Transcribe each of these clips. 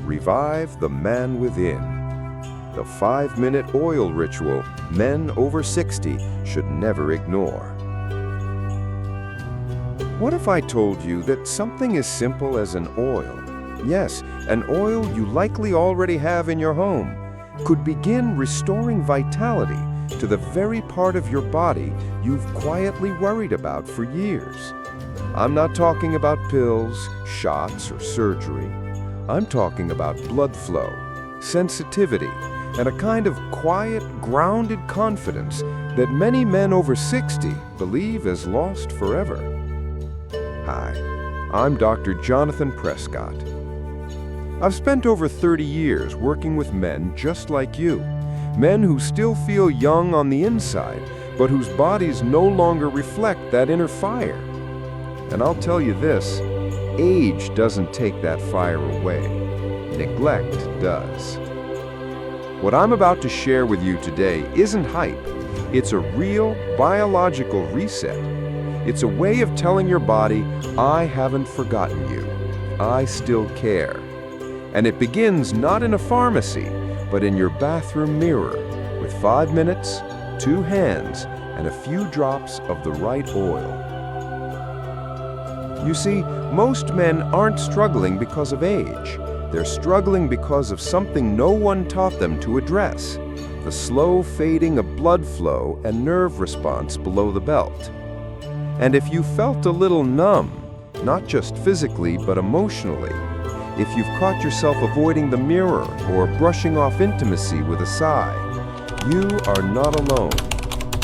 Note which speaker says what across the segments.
Speaker 1: Revive the man within. The 5-minute oil ritual men over 60 should never ignore. What if I told you that something as simple as an oil, yes, an oil you likely already have in your home, could begin restoring vitality to the very part of your body you've quietly worried about for years? I'm not talking about pills, shots, or surgery. I'm talking about blood flow, sensitivity, and a kind of quiet, grounded confidence that many men over 60 believe is lost forever. Hi, I'm Dr. Jonathan Prescott. I've spent over 30 years working with men just like you, men who still feel young on the inside, but whose bodies no longer reflect that inner fire. And I'll tell you this, age doesn't take that fire away. Neglect does. What I'm about to share with you today isn't hype. It's a real biological reset. It's a way of telling your body, I haven't forgotten you. I still care. And it begins not in a pharmacy, but in your bathroom mirror, with 5 minutes, 2 hands, and a few drops of the right oil. You see, most men aren't struggling because of age. They're struggling because of something no one taught them to address, the slow fading of blood flow and nerve response below the belt. And if you felt a little numb, not just physically but emotionally, if you've caught yourself avoiding the mirror or brushing off intimacy with a sigh, you are not alone,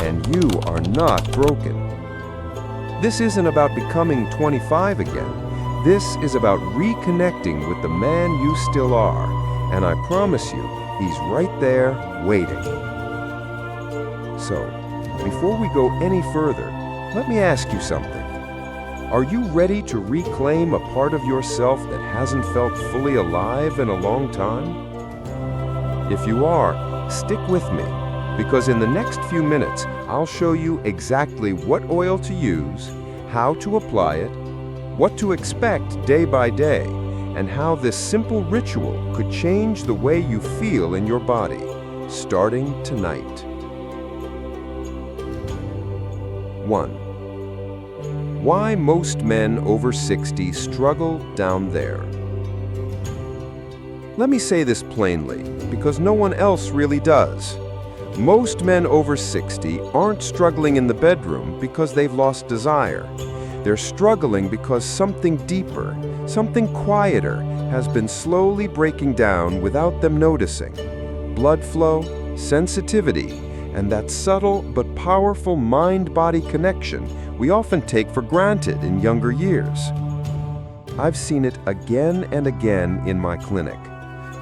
Speaker 1: and you are not broken. This isn't about becoming 25 again. This is about reconnecting with the man you still are, and I promise you, he's right there waiting. So, before we go any further, let me ask you something. Are you ready to reclaim a part of yourself that hasn't felt fully alive in a long time? If you are, stick with me, because in the next few minutes, I'll show you exactly what oil to use, how to apply it, what to expect day by day, and how this simple ritual could change the way you feel in your body, starting tonight. 1. Why most men over 60 struggle down there. Let me say this plainly, because no one else really does. Most men over 60 aren't struggling in the bedroom because they've lost desire. They're struggling because something deeper, something quieter, has been slowly breaking down without them noticing. Blood flow, sensitivity, and that subtle but powerful mind-body connection we often take for granted in younger years. I've seen it again and again in my clinic.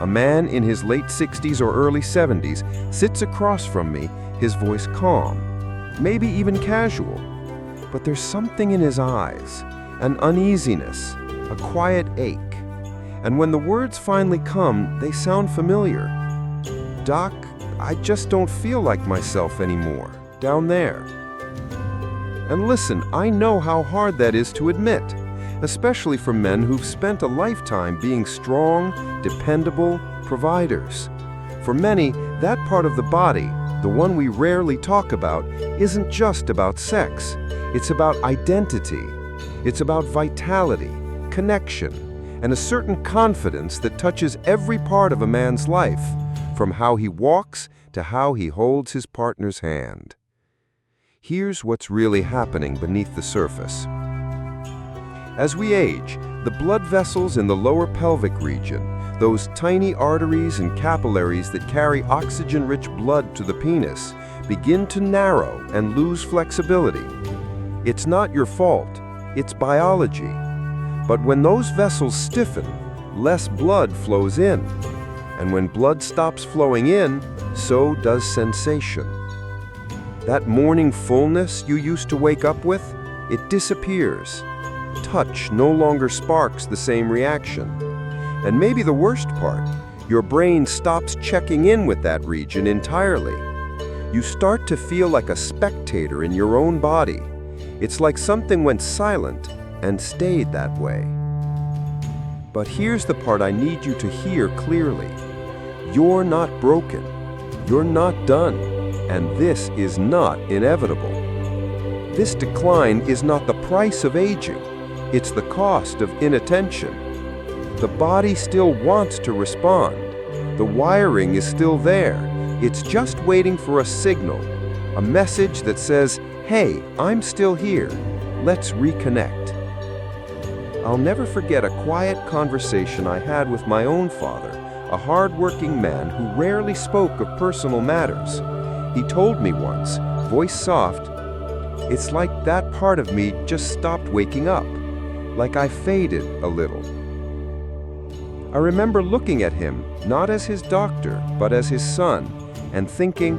Speaker 1: A man in his late 60s or early 70s sits across from me, his voice calm, maybe even casual. But there's something in his eyes, an uneasiness, a quiet ache. And when the words finally come, they sound familiar. Doc, I just don't feel like myself anymore, down there. And listen, I know how hard that is to admit, especially for men who've spent a lifetime being strong, dependable providers. For many, that part of the body, the one we rarely talk about, isn't just about sex. It's about identity. It's about vitality, connection, and a certain confidence that touches every part of a man's life, from how he walks to how he holds his partner's hand. Here's what's really happening beneath the surface. As we age, the blood vessels in the lower pelvic region, those tiny arteries and capillaries that carry oxygen-rich blood to the penis, begin to narrow and lose flexibility. It's not your fault, it's biology. But when those vessels stiffen, less blood flows in. And when blood stops flowing in, so does sensation. That morning fullness you used to wake up with, it disappears. Touch no longer sparks the same reaction. And maybe the worst part, your brain stops checking in with that region entirely. You start to feel like a spectator in your own body. It's like something went silent and stayed that way. But here's the part I need you to hear clearly. You're not broken. You're not done. And this is not inevitable. This decline is not the price of aging. It's the cost of inattention. The body still wants to respond. The wiring is still there. It's just waiting for a signal, a message that says, "Hey, I'm still here. Let's reconnect." I'll never forget a quiet conversation I had with my own father, a hard-working man who rarely spoke of personal matters. He told me once, voice soft, "It's like that part of me just stopped waking up, like I faded a little." I remember looking at him, not as his doctor, but as his son, and thinking,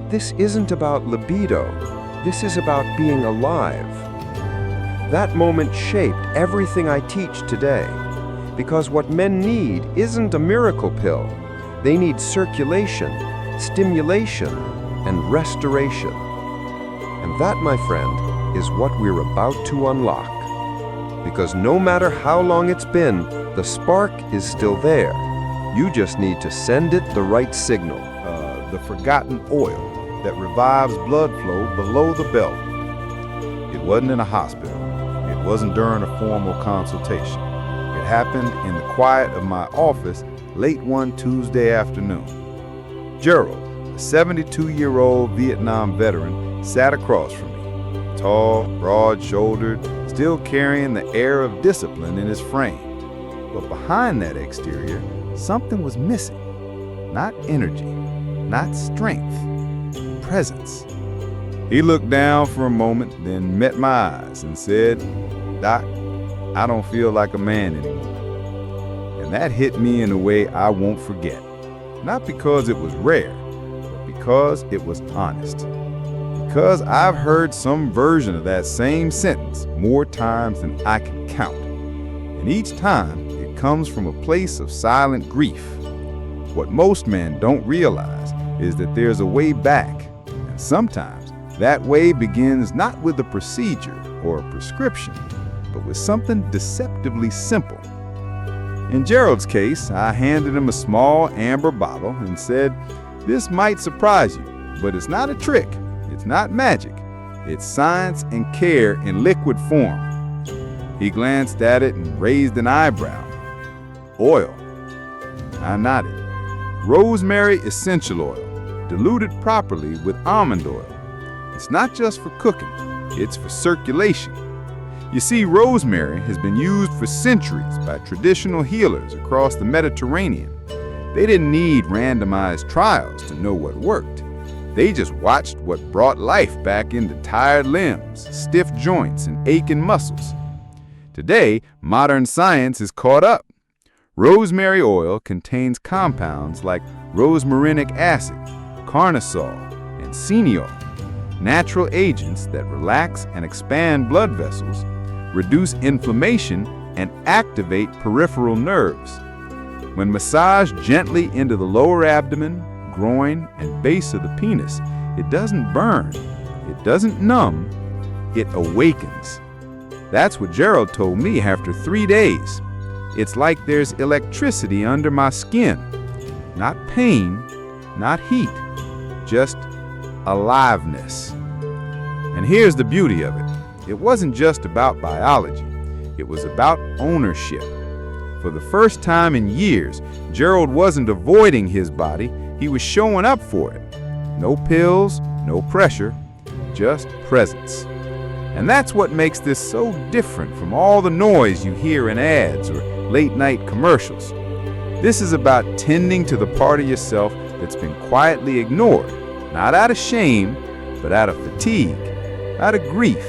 Speaker 1: this isn't about libido, this is about being alive. That moment shaped everything I teach today, because what men need isn't a miracle pill. They need circulation, stimulation, and restoration. And that, my friend, is what we're about to unlock. Because no matter how long it's been, the spark is still there. You just need to send it the right signal.
Speaker 2: The forgotten oil that revives blood flow below the belt. It wasn't in a hospital. It wasn't during a formal consultation. It happened in the quiet of my office late one Tuesday afternoon. Gerald, a 72-year-old Vietnam veteran, sat across from me, tall, broad-shouldered, still carrying the air of discipline in his frame. But behind that exterior, something was missing. Not energy, not strength, presence. He looked down for a moment, then met my eyes and said, "Doc, I don't feel like a man anymore." And that hit me in a way I won't forget. Not because it was rare, but because it was honest. Because I've heard some version of that same sentence more times than I can count. And each time, it comes from a place of silent grief. What most men don't realize is that there's a way back, and sometimes that way begins not with a procedure or a prescription, but with something deceptively simple. In Gerald's case, I handed him a small amber bottle and said, "This might surprise you, but it's not a trick, it's not magic, it's science and care in liquid form." He glanced at it and raised an eyebrow. "Oil." I nodded. "Rosemary essential oil, diluted properly with almond oil. It's not just for cooking, it's for circulation. You see, rosemary has been used for centuries by traditional healers across the Mediterranean. They didn't need randomized trials to know what worked. They just watched what brought life back into tired limbs, stiff joints, and aching muscles. Today, modern science is caught up. Rosemary oil contains compounds like rosmarinic acid, carnosol, and cineol, natural agents that relax and expand blood vessels, reduce inflammation, and activate peripheral nerves. When massaged gently into the lower abdomen, groin, and base of the penis, it doesn't burn, it doesn't numb, it awakens. That's what Gerald told me after 3 days. It's like there's electricity under my skin. Not pain, not heat, just aliveness. And here's the beauty of it. It wasn't just about biology. It was about ownership. For the first time in years, Gerald wasn't avoiding his body, he was showing up for it. No pills, no pressure, just presence. And that's what makes this so different from all the noise you hear in ads or late-night commercials. This is about tending to the part of yourself that's been quietly ignored, not out of shame, but out of fatigue, out of grief,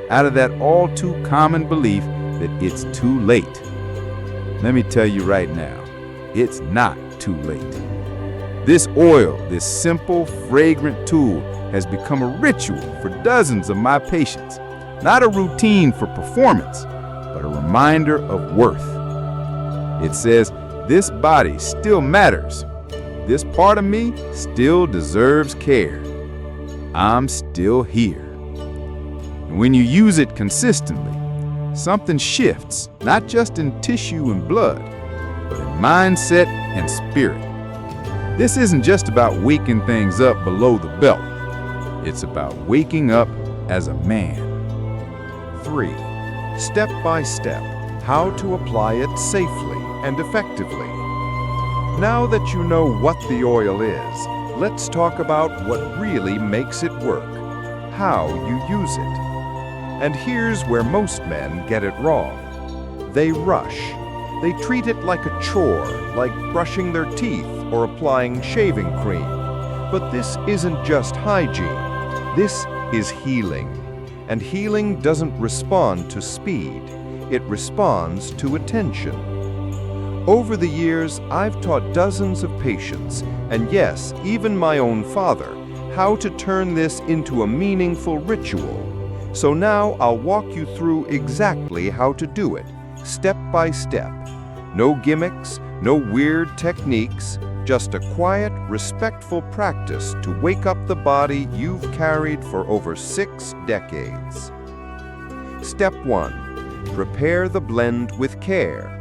Speaker 2: out of that all-too-common belief that it's too late. Let me tell you right now, it's not too late. This oil, this simple, fragrant tool, has become a ritual for dozens of my patients. Not a routine for performance, but a reminder of worth. It says, this body still matters. This part of me still deserves care. I'm still here. And when you use it consistently, something shifts, not just in tissue and blood, but in mindset and spirit. This isn't just about waking things up below the belt. It's about waking up as a man.
Speaker 1: 3. Step by step, how to apply it safely and effectively. Now that you know what the oil is, let's talk about what really makes it work, how you use it. And here's where most men get it wrong. They rush. They treat it like a chore, like brushing their teeth or applying shaving cream. But this isn't just hygiene. This is healing. And healing doesn't respond to speed. It responds to attention. Over the years, I've taught dozens of patients, and yes, even my own father, how to turn this into a meaningful ritual. So now I'll walk you through exactly how to do it, step by step. No gimmicks, no weird techniques, just a quiet, respectful practice to wake up the body you've carried for over 6 decades. Step 1. Prepare the blend with care.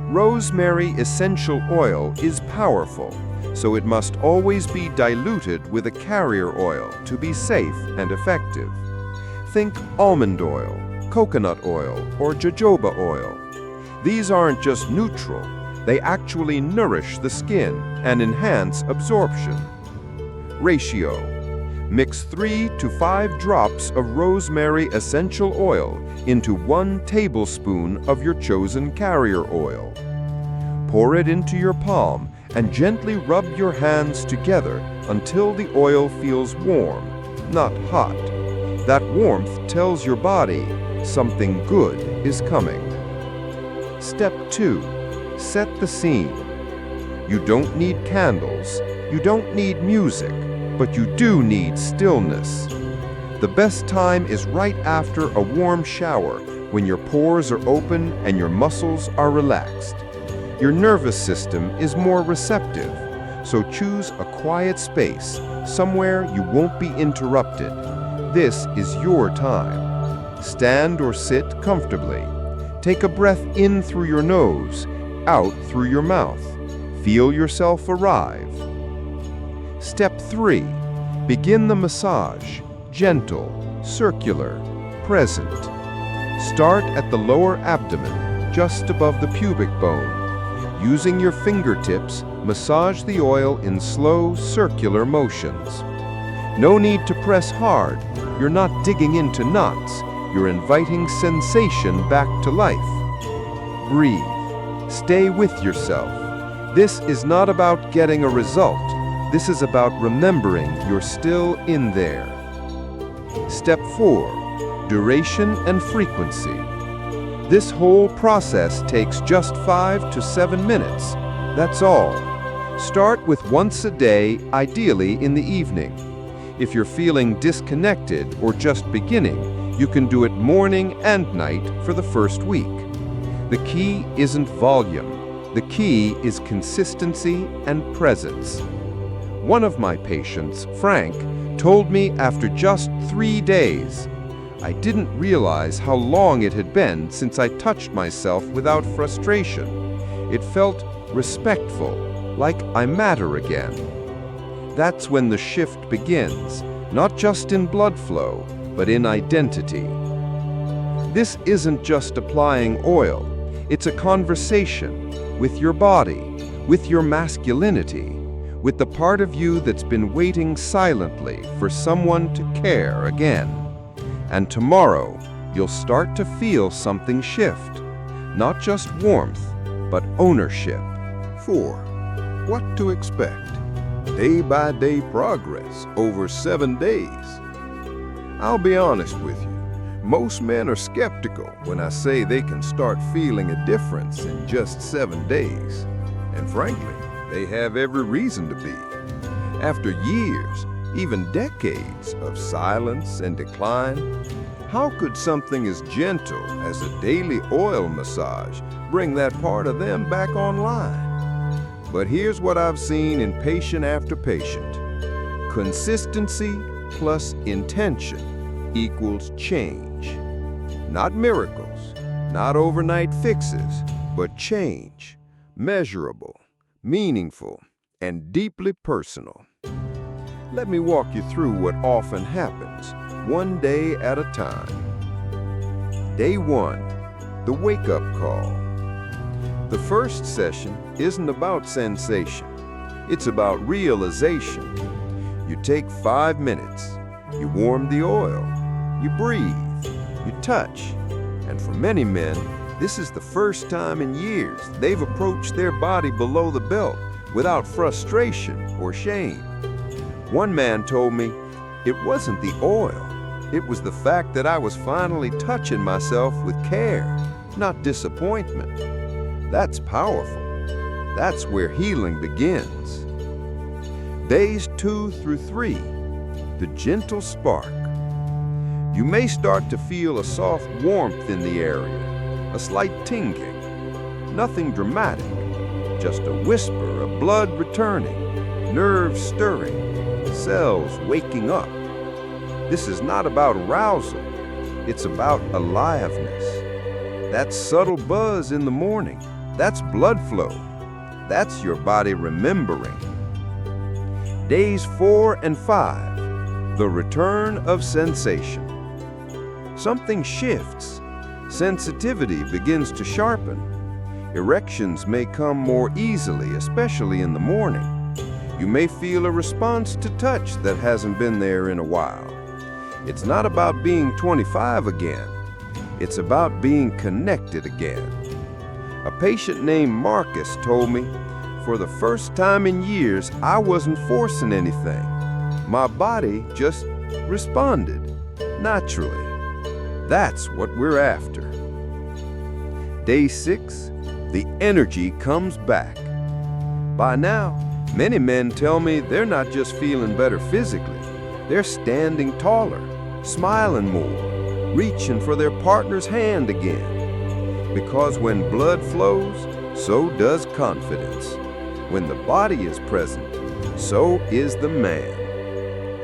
Speaker 1: Rosemary essential oil is powerful, so it must always be diluted with a carrier oil to be safe and effective. Think almond oil, coconut oil, or jojoba oil. These aren't just neutral, they actually nourish the skin and enhance absorption. Ratio. Mix 3 to 5 drops of rosemary essential oil into 1 tablespoon of your chosen carrier oil. Pour it into your palm and gently rub your hands together until the oil feels warm, not hot. That warmth tells your body something good is coming. Step 2. Set the scene. You don't need candles, you don't need music, but you do need stillness. The best time is right after a warm shower, when your pores are open and your muscles are relaxed. Your nervous system is more receptive, so choose a quiet space, somewhere you won't be interrupted. This is your time. Stand or sit comfortably. Take a breath in through your nose, out through your mouth. Feel yourself arrive. Step 3. Begin the massage. Gentle, circular, present. Start at the lower abdomen, just above the pubic bone. Using your fingertips, massage the oil in slow, circular motions. No need to press hard. You're not digging into knots. You're inviting sensation back to life. Breathe. Stay with yourself. This is not about getting a result. This is about remembering you're still in there. Step 4. Duration and frequency. This whole process takes just 5 to 7 minutes. That's all. Start with once a day, ideally in the evening. If you're feeling disconnected or just beginning, you can do it morning and night for the first week. The key isn't volume. The key is consistency and presence. One of my patients, Frank, told me after just 3 days, "I didn't realize how long it had been since I touched myself without frustration. It felt respectful, like I matter again." That's when the shift begins, not just in blood flow, but in identity. This isn't just applying oil. It's a conversation with your body, with your masculinity, with the part of you that's been waiting silently for someone to care again. And tomorrow, you'll start to feel something shift. Not just warmth, but ownership.
Speaker 2: 4. What to expect? Day-by-day progress over 7 days. I'll be honest with you. Most men are skeptical when I say they can start feeling a difference in just 7 days. And frankly, they have every reason to be. After years, even decades of silence and decline, how could something as gentle as a daily oil massage bring that part of them back online? But here's what I've seen in patient after patient. Consistency plus intention equals change. Not miracles,
Speaker 1: Not overnight fixes, but change. Measurable, meaningful, and deeply personal. Let me walk you through what often happens, one day at a time. Day 1, the wake-up call. The first session isn't about sensation. It's about realization. You take 5 minutes. You warm the oil. You breathe. You touch. And for many men, this is the first time in years they've approached their body below the belt without frustration or shame. One man told me, it wasn't the oil. It was the fact that I was finally touching myself with care, not disappointment. That's powerful. That's where healing begins. Days 2 through 3, the gentle spark. You may start to feel a soft warmth in the area, a slight tingling. Nothing dramatic, just a whisper of blood returning, nerves stirring, cells waking up. This is not about arousal, it's about aliveness. That subtle buzz in the morning, that's blood flow. That's your body remembering. Days 4 and 5, the return of sensation. Something shifts. Sensitivity begins to sharpen. Erections may come more easily, especially in the morning. You may feel a response to touch that hasn't been there in a while. It's not about being 25 again. It's about being connected again. A patient named Marcus told me, for the first time in years, I wasn't forcing anything. My body just responded naturally. That's what we're after. Day 6, the energy comes back. By now, many men tell me they're not just feeling better physically, they're standing taller, smiling more, reaching for their partner's hand again. Because when blood flows, so does confidence. When the body is present, so is the man.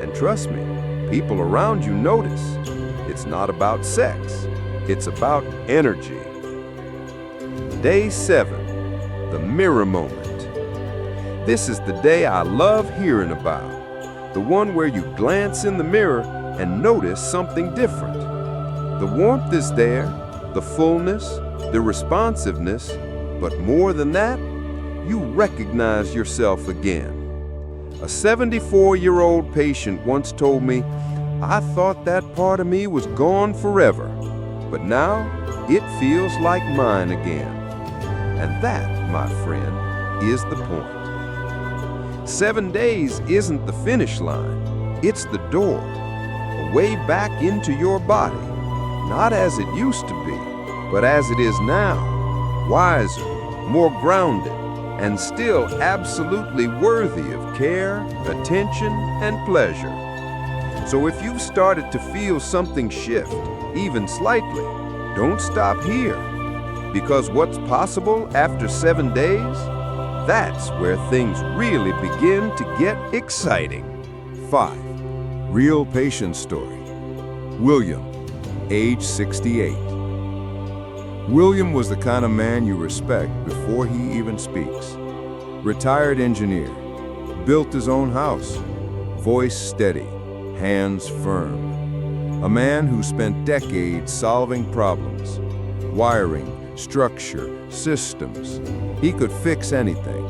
Speaker 1: And trust me, people around you notice. It's not about sex, it's about energy. Day 7, the mirror moment. This is the day I love hearing about. The one where you glance in the mirror and notice something different. The warmth is there, the fullness, the responsiveness, but more than that, you recognize yourself again. A 74-year-old patient once told me, I thought that part of me was gone forever, but now it feels like mine again. And that, my friend, is the point. 7 days isn't the finish line, it's the door, a way back into your body, not as it used to be, but as it is now, wiser, more grounded, and still absolutely worthy of care, attention, and pleasure. So if you've started to feel something shift, even slightly, don't stop here. Because what's possible after 7 days, that's where things really begin to get exciting.
Speaker 2: 5. Real patient story. William, age 68. William was the kind of man you respect before he even speaks. Retired engineer, built his own house, voice steady, hands firm. A man who spent decades solving problems, wiring, structure, systems. He could fix anything.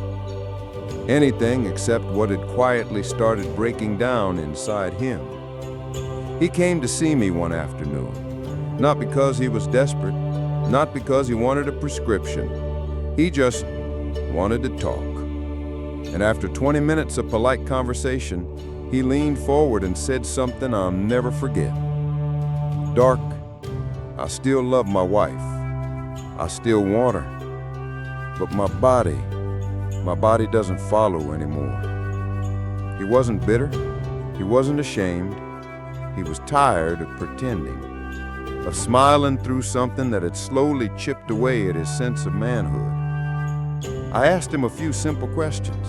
Speaker 2: Anything except what had quietly started breaking down inside him. He came to see me one afternoon, not because he was desperate, not because he wanted a prescription. He just wanted to talk. And after 20 minutes of polite conversation, he leaned forward and said something I'll never forget. Dark, I still love my wife. I still want her. But my body doesn't follow anymore. He wasn't bitter. He wasn't ashamed. He was tired of pretending, of smiling through something that had slowly chipped away at his sense of manhood. I asked him a few simple questions.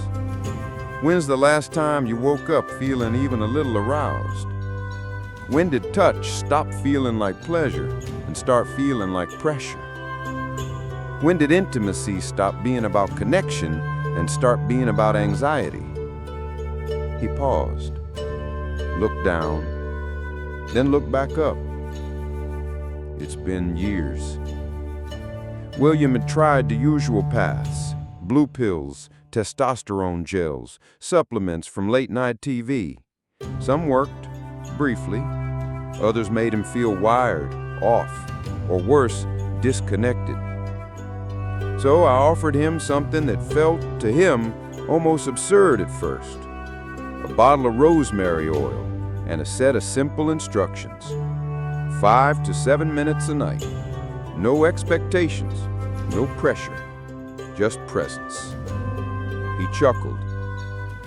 Speaker 2: When's the last time you woke up feeling even a little aroused? When did touch stop feeling like pleasure and start feeling like pressure?
Speaker 1: When did intimacy stop being about connection and start being about anxiety? He paused, looked down, then looked back up. It's been years. William had tried the usual paths: blue pills, testosterone gels, supplements from late-night TV. Some worked, briefly. Others made him feel wired, off, or worse, disconnected. So I offered him something that felt, to him, almost absurd at first: a bottle of rosemary oil and a set of simple instructions. 5 to 7 minutes a night. No expectations, no pressure, just presence. He chuckled.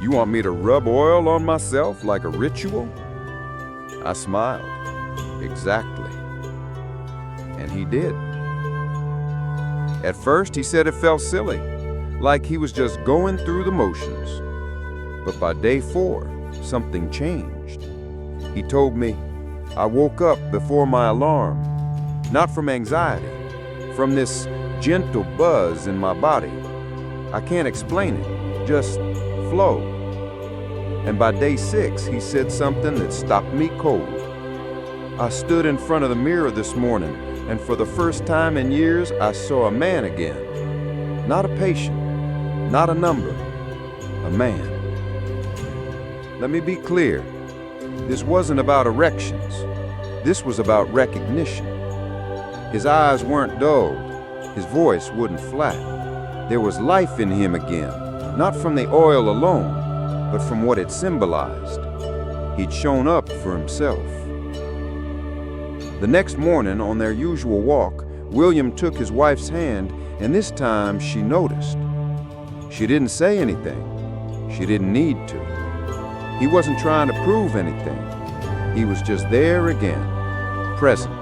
Speaker 1: "You want me to rub oil on myself like a ritual?" I smiled. "Exactly." And he did. At first, he said it felt silly, like he was just going through the motions. But by day 4, something changed. He told me, "I woke up before my alarm, not from anxiety, from this gentle buzz in my body. I can't explain it, just flow." And by day 6, he said something that stopped me cold. "I stood in front of the mirror this morning, and for the first time in years, I saw a man again. Not a patient, not a number, a man." Let me be clear. This wasn't about erections. This was about recognition. His eyes weren't dulled. His voice wasn't flat. There was life in him again, not from the oil alone, but from what it symbolized. He'd shown up for himself. The next morning, on their usual walk, William took his wife's hand, and this time she noticed. She didn't say anything. She didn't need to. He wasn't trying to prove anything. He was just there again, present,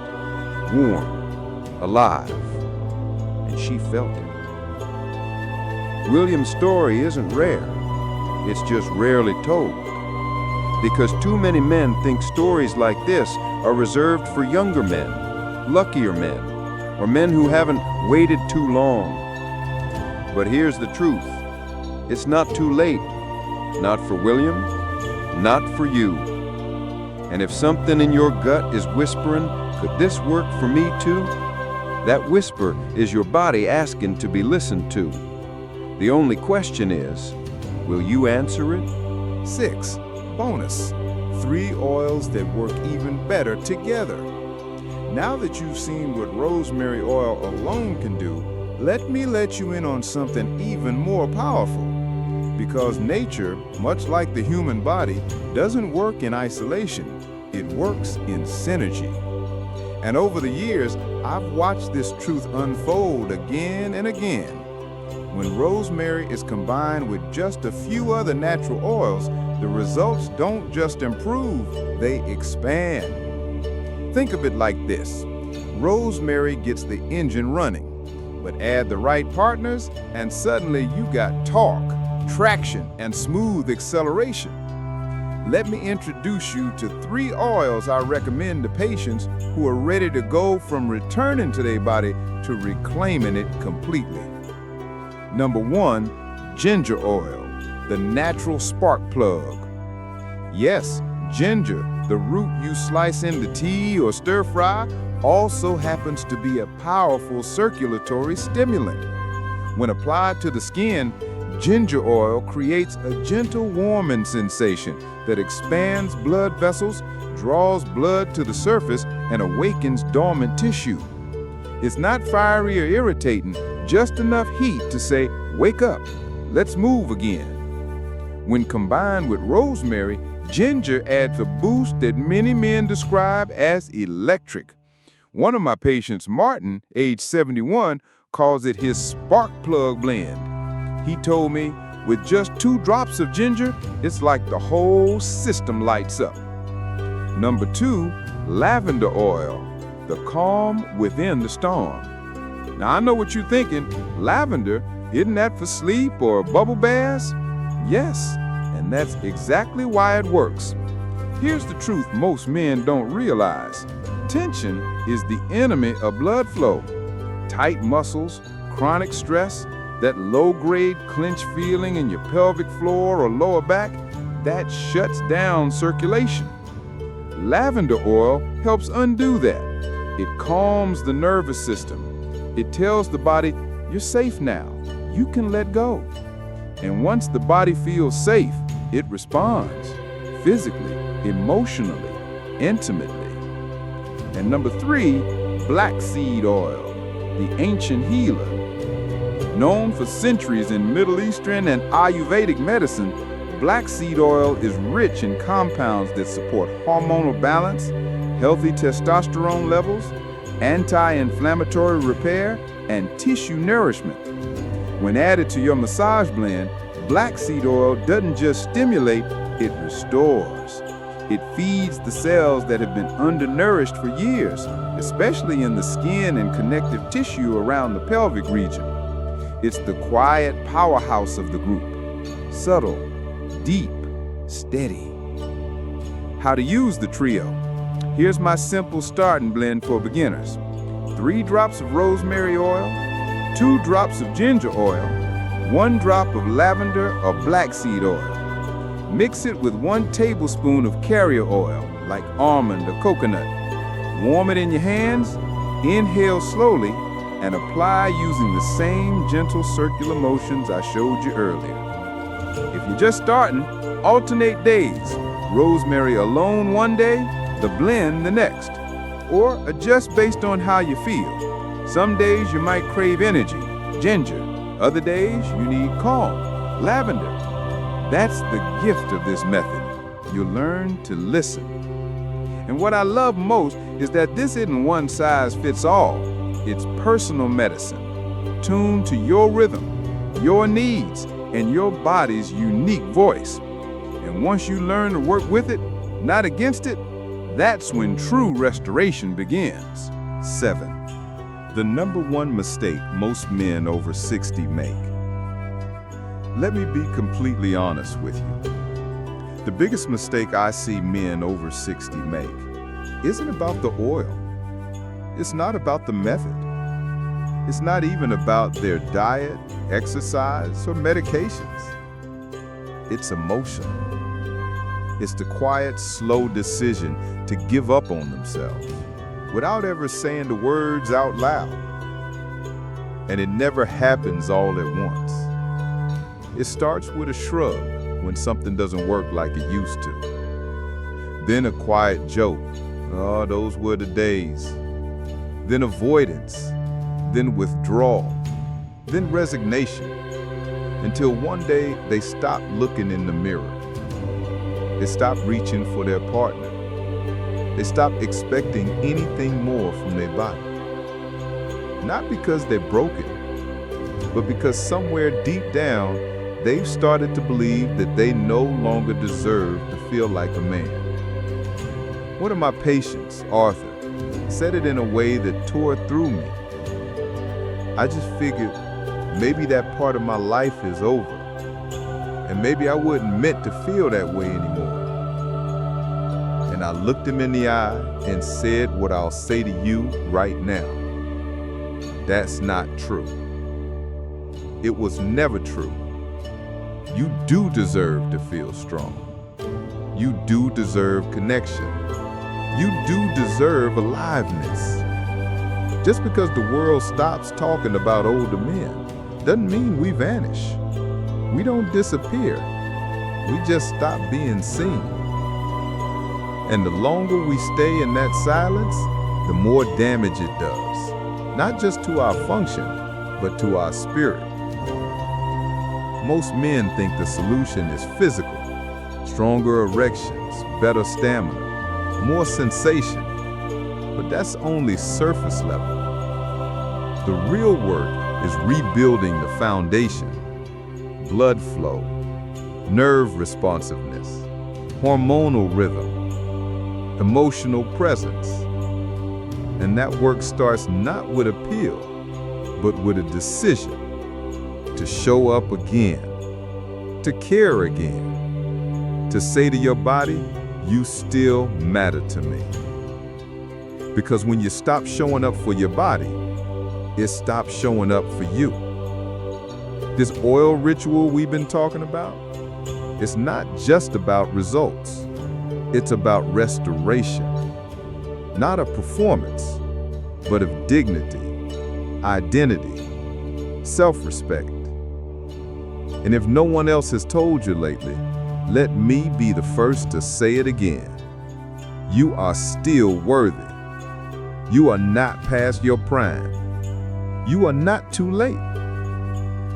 Speaker 1: warm, alive, and she felt it. William's story isn't rare. It's just rarely told. Because too many men think stories like this are reserved for younger men, luckier men, or men who haven't waited too long. But here's the truth. It's not too late. Not for William, not for you. And if something in your gut is whispering, "Could this work for me too?" that whisper is your body asking to be listened to. The only question is, will you answer it?
Speaker 2: 6. Bonus: 3 oils that work even better together. Now that you've seen what rosemary oil alone can do, let me let you in on something even more powerful. Because nature, much like the human body, doesn't work in isolation. It works in synergy. And over the years, I've watched this truth unfold again and again. When rosemary is combined with just a few other natural oils, the results don't just improve, they expand. Think of it like this. Rosemary gets the engine running, but add the right partners, and suddenly you got torque, traction, and smooth acceleration. Let me introduce you to 3 oils I recommend to patients who are ready to go from returning to their body to reclaiming it completely. Number 1, ginger oil, the natural spark plug. Yes, ginger, the root you slice into tea or stir fry, also happens to be a powerful circulatory stimulant. When applied to the skin, ginger oil creates a gentle warming sensation that expands blood vessels, draws blood to the surface, and awakens dormant tissue. It's not fiery or irritating, just enough heat to say, "Wake up, let's move again." When combined with rosemary, ginger adds a boost that many men describe as electric. One of my patients, Martin, age 71, calls it his spark plug blend. He told me, with just 2 drops of ginger, it's like the whole system lights up. Number 2, lavender oil, the calm within the storm. Now I know what you're thinking, lavender, isn't that for sleep or bubble baths? Yes, and that's exactly why it works. Here's the truth most men don't realize. Tension is the enemy of blood flow. Tight muscles,
Speaker 3: chronic stress, that low-grade clench feeling in your pelvic floor or lower back, that shuts down circulation. Lavender oil helps undo that. It calms the nervous system. It tells the body, you're safe now. You can let go. And once the body feels safe, it responds physically, emotionally, intimately. And number 3, black seed oil, the ancient healer. Known for centuries in Middle Eastern and Ayurvedic medicine, black seed oil is rich in compounds that support hormonal balance, healthy testosterone levels, anti-inflammatory repair, and tissue nourishment. When added to your massage blend, black seed oil doesn't just stimulate, it restores. It feeds the cells that have been undernourished for years, especially in the skin and connective tissue around the pelvic region. It's the quiet powerhouse of the group. Subtle, deep, steady. How to use the trio. Here's my simple starting blend for beginners. 3 drops of rosemary oil, 2 drops of ginger oil, 1 drop of lavender or black seed oil. Mix it with 1 tablespoon of carrier oil, like almond or coconut. Warm it in your hands, inhale slowly, and apply using the same gentle circular motions I showed you earlier. If you're just starting, alternate days. Rosemary alone one day, the blend the next. Or adjust based on how you feel. Some days you might crave energy, ginger. Other days you need calm, lavender. That's the gift of this method. You'll learn to listen. And what I love most is that this isn't one size fits all. It's personal medicine, tuned to your rhythm, your needs, and your body's unique voice. And once you learn to work with it, not against it, that's when true restoration begins.
Speaker 1: 7. The number 1 mistake most men over 60 make. Let me be completely honest with you. The biggest mistake I see men over 60 make isn't about the oil. It's not about the method. It's not even about their diet, exercise, or medications. It's emotional. It's the quiet, slow decision to give up on themselves without ever saying the words out loud. And it never happens all at once. It starts with a shrug when something doesn't work like it used to. Then a quiet joke. Oh, those were the days. Then avoidance. Then withdrawal. Then resignation. Until one day they stop looking in the mirror. They stop reaching for their partner. They stop expecting anything more from their body. Not because they're broken, but because somewhere deep down, they've started to believe that they no longer deserve to feel like a man. One of my patients, Arthur, said it in a way that tore through me. I just figured maybe that part of my life is over, and maybe I wasn't meant to feel that way anymore. And I looked him in the eye and said what I'll say to you right now. That's not true. It was never true. You do deserve to feel strong. You do deserve connection. You do deserve aliveness. Just because the world stops talking about older men doesn't mean we vanish. We don't disappear. We just stop being seen. And the longer we stay in that silence, the more damage it does. Not just to our function, but to our spirit. Most men think the solution is physical. Stronger erections, better stamina, more sensation. But that's only surface level. The real work is rebuilding the foundation. Blood flow, nerve responsiveness, hormonal rhythm, emotional presence. And that work starts not with a pill, but with a decision to show up again, to care again, to say to your body, you still matter to me. Because when you stop showing up for your body,
Speaker 2: It stops showing up for you. This oil ritual we've been talking about, it's not just about results. It's about restoration, not of performance, but of dignity, identity, self-respect. And if no one else has told you lately, let me be the first to say it again. You are still worthy. You are not past your prime. You are not too late.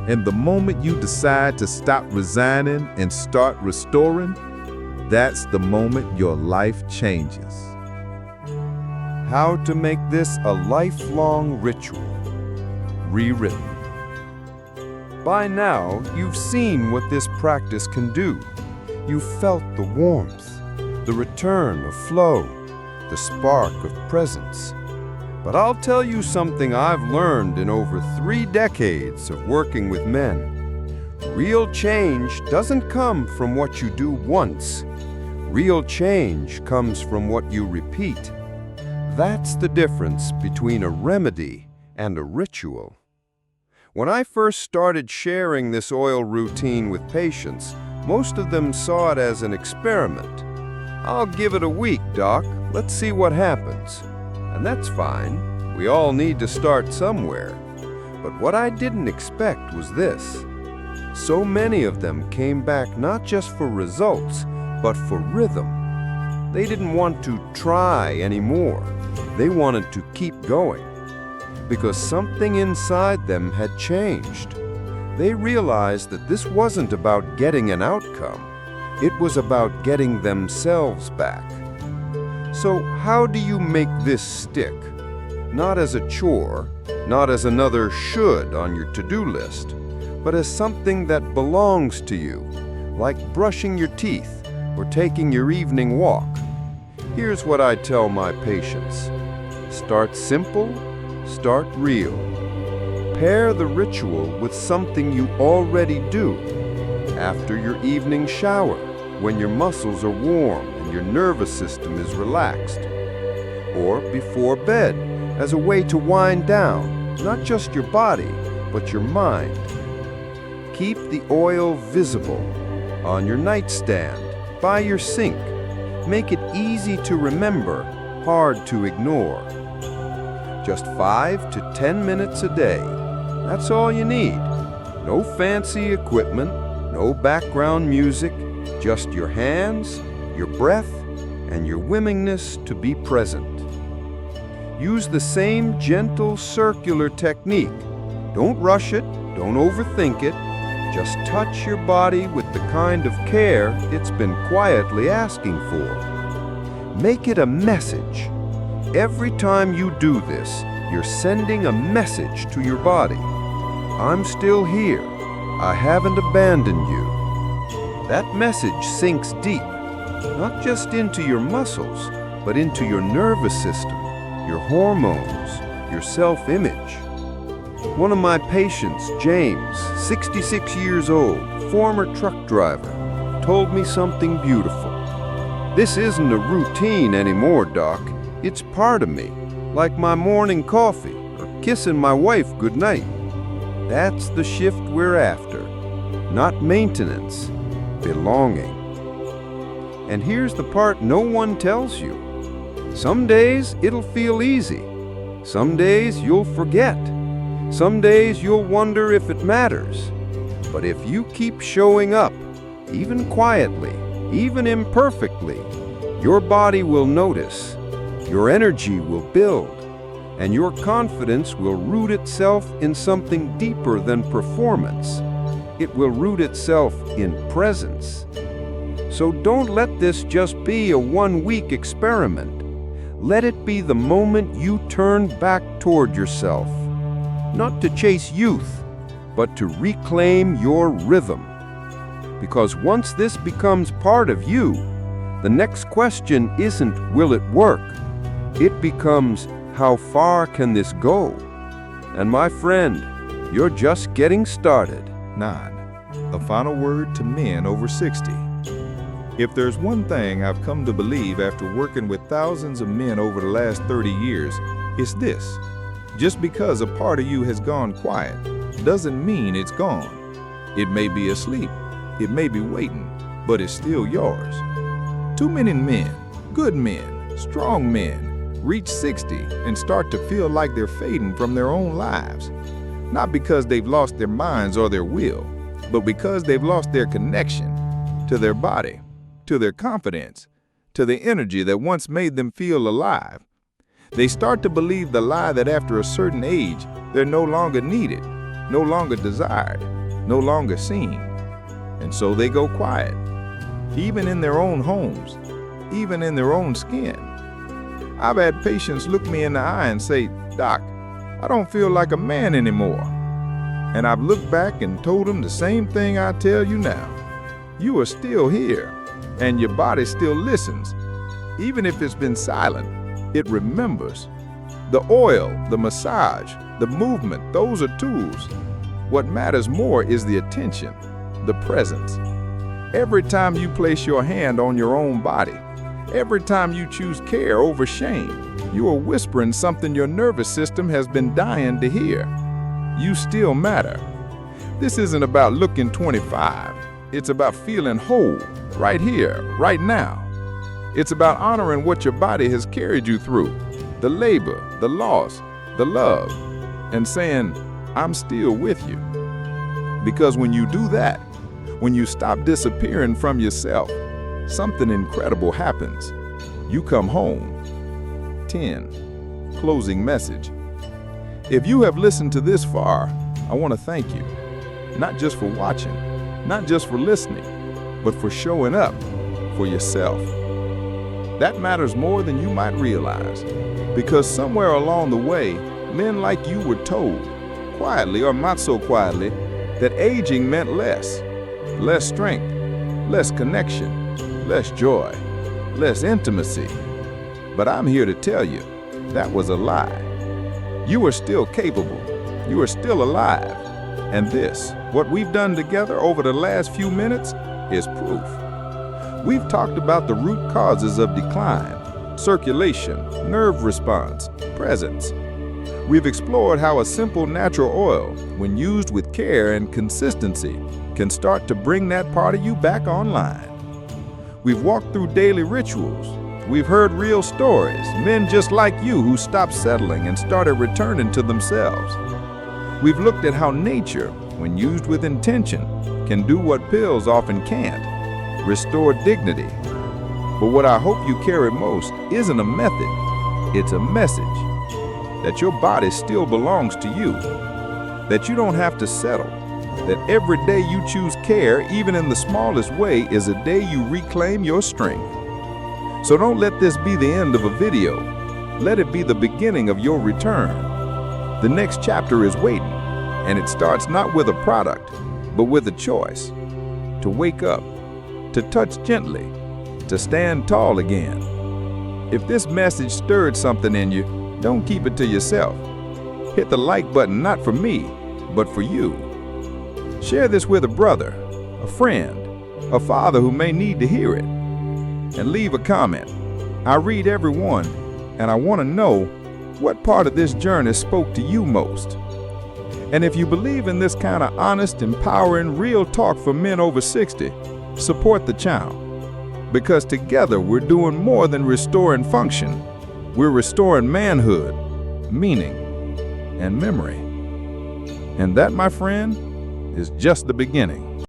Speaker 2: And the moment you decide to stop resigning and start restoring, that's the moment your life changes.
Speaker 1: How to make this a lifelong ritual. Rewritten. By now, you've seen what this practice can do. You've felt the warmth, the return of flow, the spark of presence. But I'll tell you something I've learned in over 3 decades of working with men. Real change doesn't come from what you do once. Real change comes from what you repeat. That's the difference between a remedy and a ritual. When I first started sharing this oil routine with patients, most of them saw it as an experiment. I'll give it a week, Doc. Let's see what happens. And that's fine. We all need to start somewhere. But what I didn't expect was this. So many of them came back not just for results, but for rhythm. They didn't want to try anymore. They wanted to keep going. Because something inside them had changed. They realized that this wasn't about getting an outcome. It was about getting themselves back. So how do you make this stick? Not as a chore, not as another should on your to-do list, but as something that belongs to you, like brushing your teeth or taking your evening walk. Here's what I tell my patients. Start simple, start real. Pair the ritual with something you already do. After your evening shower, when your muscles are warm and your nervous system is relaxed. Or before bed, as a way to wind down, not just your body, but your mind. Keep the oil visible on your nightstand, by your sink. Make it easy to remember, hard to ignore. Just 5 to 10 minutes a day. That's all you need. No fancy equipment, no background music, just your hands, your breath, and your willingness to be present. Use the same gentle circular technique. Don't rush it, don't overthink it. Just touch your body with the kind of care it's been quietly asking for. Make it a message. Every time you do this, you're sending a message to your body. I'm still here. I haven't abandoned you. That message sinks deep, not just into your muscles, but into your nervous system, your hormones, your self-image. One of my patients, James, 66 years old, former truck driver, told me something beautiful. This isn't a routine anymore, Doc. It's part of me, like my morning coffee or kissing my wife goodnight. That's the shift we're after, not maintenance, belonging. And here's the part no one tells you. Some days it'll feel easy. Some days you'll forget. Some days you'll wonder if it matters. But if you keep showing up, even quietly, even imperfectly, your body will notice, your energy will build, and your confidence will root itself in something deeper than performance. It will root itself in presence. So don't let this just be a one-week experiment. Let it be the moment you turn back toward yourself. Not to chase youth, but to reclaim your rhythm. Because once this becomes part of you, the next question isn't, will it work? It becomes, how far can this go? And my friend, you're just getting started.
Speaker 2: 9. A final word to men over 60. If there's one thing I've come to believe after working with thousands of men over the last 30 years, it's this. Just because a part of you has gone quiet doesn't mean it's gone. It may be asleep, it may be waiting, but it's still yours. Too many men, good men, strong men, reach 60 and start to feel like they're fading from their own lives. Not because they've lost their minds or their will, but because they've lost their connection to their body, to their confidence, to the energy that once made them feel alive. They start to believe the lie that after a certain age, they're no longer needed, no longer desired, no longer seen. And so they go quiet, even in their own homes, even in their own skin. I've had patients look me in the eye and say, "Doc, I don't feel like a man anymore." And I've looked back and told them the same thing I tell you now. You are still here, and your body still listens. Even if it's been silent, it remembers. The oil, the massage, the movement, those are tools. What matters more is the attention, the presence. Every time you place your hand on your own body, every time you choose care over shame, you are whispering something your nervous system has been dying to hear. You still matter. This isn't about looking 25. It's about feeling whole, right here, right now. It's about honoring what your body has carried you through, the labor, the loss, the love, and saying, "I'm still with you." Because when you do that, when you stop disappearing from yourself, something incredible happens. You come home. 10. Closing message. If you have listened to this far, I want to thank you. Not just for watching, not just for listening, but for showing up for yourself. That matters more than you might realize, because somewhere along the way, men like you were told, quietly or not so quietly, that aging meant less strength, less connection, less joy, less intimacy. But I'm here to tell you, that was a lie. You are still capable, you are still alive, and this, what we've done together over the last few minutes, is proof. We've talked about the root causes of decline, circulation, nerve response, presence. We've explored how a simple natural oil, when used with care and consistency, can start to bring that part of you back online. We've walked through daily rituals. We've heard real stories, men just like you who stopped settling and started returning to themselves. We've looked at how nature, when used with intention, can do what pills often can't, restore dignity. But what I hope you carry most isn't a method, it's a message. That your body still belongs to you, that you don't have to settle, that every day you choose care, even in the smallest way, is a day you reclaim your strength. So don't let this be the end of a video. Let it be the beginning of your return. The next chapter is waiting, and it starts not with a product, but with a choice. To wake up, to touch gently, to stand tall again. If this message stirred something in you, don't keep it to yourself. Hit the like button not for me, but for you. Share this with a brother, a friend, a father who may need to hear it. And leave a comment. I read every one, and I want to know what part of this journey spoke to you most. And if you believe in this kind of honest, empowering, real talk for men over 60, support the channel. Because together we're doing more than restoring function. We're restoring manhood, meaning, and memory. And that, my friend, is just the beginning.